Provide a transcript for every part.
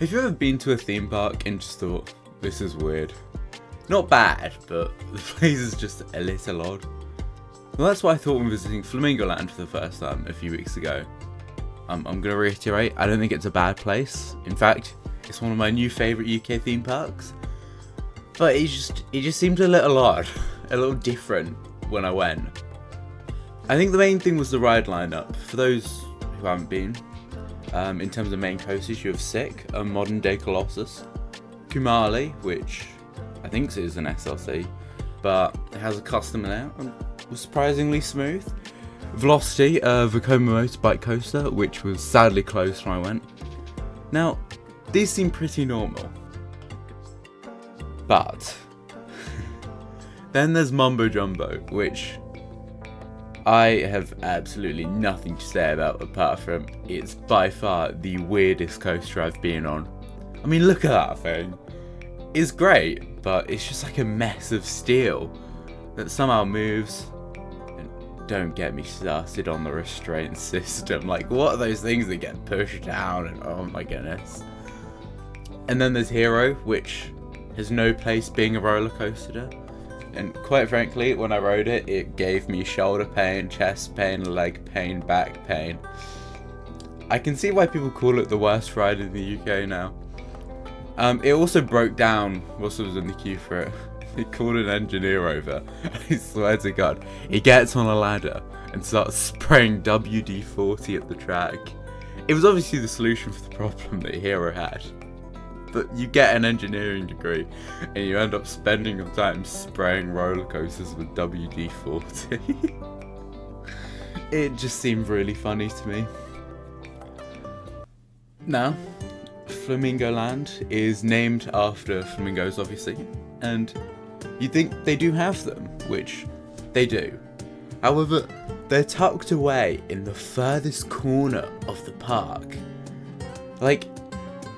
Have you ever been to a theme park and just thought, this is weird? Not bad, but the place is just a little odd. Well, that's what I thought when visiting Flamingo Land for the first time a few weeks ago. I'm going to reiterate, I don't think it's a bad place. In fact, it's one of my new favourite UK theme parks. But it just seemed a little odd, a little different when I went. I think the main thing was the ride lineup. For those who haven't been, in terms of main coasters, you have Sick, a modern day Colossus, Kumali, which I think is an SLC, but it has a custom layout and was surprisingly smooth. Velocity, a Vekoma motorbike coaster, which was sadly closed when I went. Now, these seem pretty normal. But then there's Mumbo Jumbo, which I have absolutely nothing to say about apart from it's by far the weirdest coaster I've been on. I mean, look at that thing. It's great, but it's just like a mess of steel that somehow moves. And don't get me started on the restraint system. Like, what are those things that get pushed down? And oh my goodness. And then there's Hero, which has no place being a roller coaster. And quite frankly, when I rode it, it gave me shoulder pain, chest pain, leg pain, back pain. I can see why people call it the worst ride in the UK now. It also broke down whilst I was in the queue for it. They called an engineer over. I swear to God. He gets on a ladder and starts spraying WD-40 at the track. It was obviously the solution for the problem that Hero had. But you get an engineering degree and you end up spending your time spraying roller coasters with WD-40. It just seemed really funny to me. Now, Flamingo Land is named after flamingos, obviously, and you'd think they do have them, which they do. However, they're tucked away in the furthest corner of the park. Like,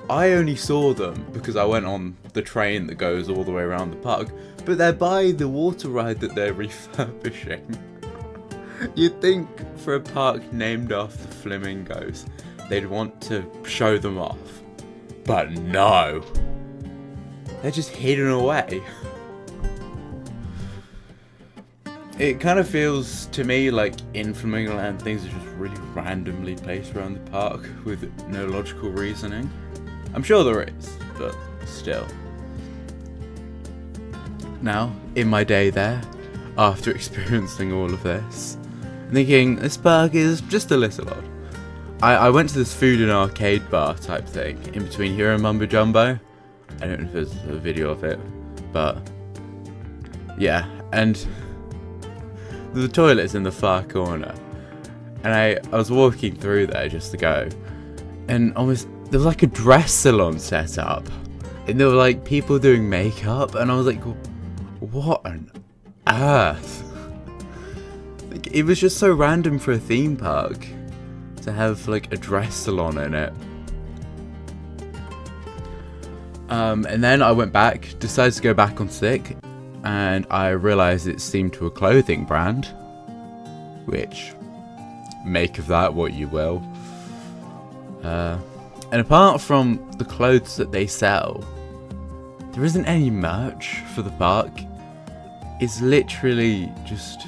I only saw them because I went on the train that goes all the way around the park, but they're by the water ride that they're refurbishing. You'd think for a park named after flamingos, they'd want to show them off. But no! They're just hidden away. It kind of feels to me like in Flamingo Land things are just really randomly placed around the park with no logical reasoning. I'm sure there is, but still. Now, in my day there, after experiencing all of this, I'm thinking this park is just a little odd. I went to this food and arcade bar type thing in between here and Mumbo Jumbo. I don't know if there's a video of it, but yeah, and the toilet's in the far corner. And I was walking through there just to go, and there was like a dress salon set up, and there were like people doing makeup, and I was like, what on earth? Like, it was just so random for a theme park to have like a dress salon in it. And then I went back, decided to go back on Sick, and I realised it's themed to a clothing brand, which, make of that what you will. And apart from the clothes that they sell, there isn't any merch for the park. It's literally just...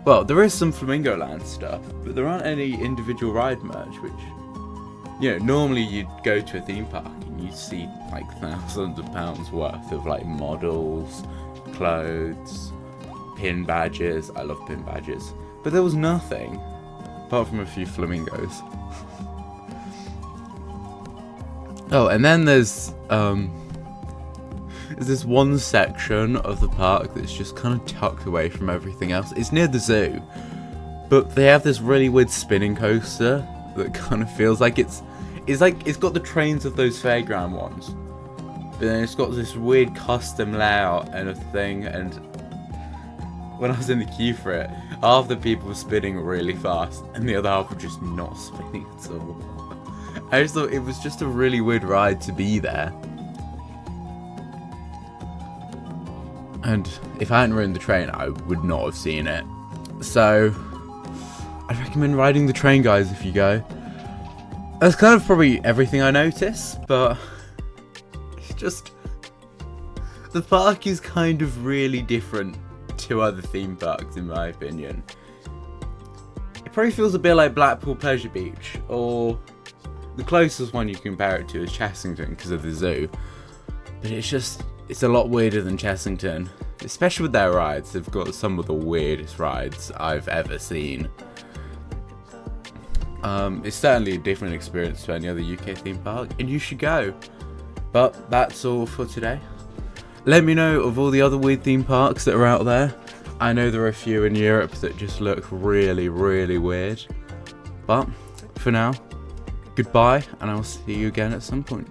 Well, there is some Flamingo Land stuff, but there aren't any individual ride merch, which... You know, normally you'd go to a theme park and you'd see like thousands of pounds worth of like models, clothes, pin badges. I love pin badges. But there was nothing, apart from a few flamingos. Oh, and then there's this one section of the park that's just kind of tucked away from everything else. It's near the zoo, but they have this really weird spinning coaster that kind of feels like it's got the trains of those fairground ones, but then it's got this weird custom layout and a thing. And when I was in the queue for it, half the people were spinning really fast and the other half were just not spinning at all. I just thought it was just a really weird ride to be there. And if I hadn't ridden the train, I would not have seen it. So, I'd recommend riding the train, guys, if you go. That's kind of probably everything I notice, but it's just, the park is kind of really different to other theme parks in my opinion. It probably feels a bit like Blackpool Pleasure Beach, or the closest one you compare it to is Chessington because of the zoo. But it's a lot weirder than Chessington, especially with their rides. They've got some of the weirdest rides I've ever seen. It's certainly a different experience to any other UK theme park, and you should go. But that's all for today. Let me know of all the other weird theme parks that are out there. I know there are a few in Europe that just look really, really weird. But for now, goodbye, and I'll see you again at some point.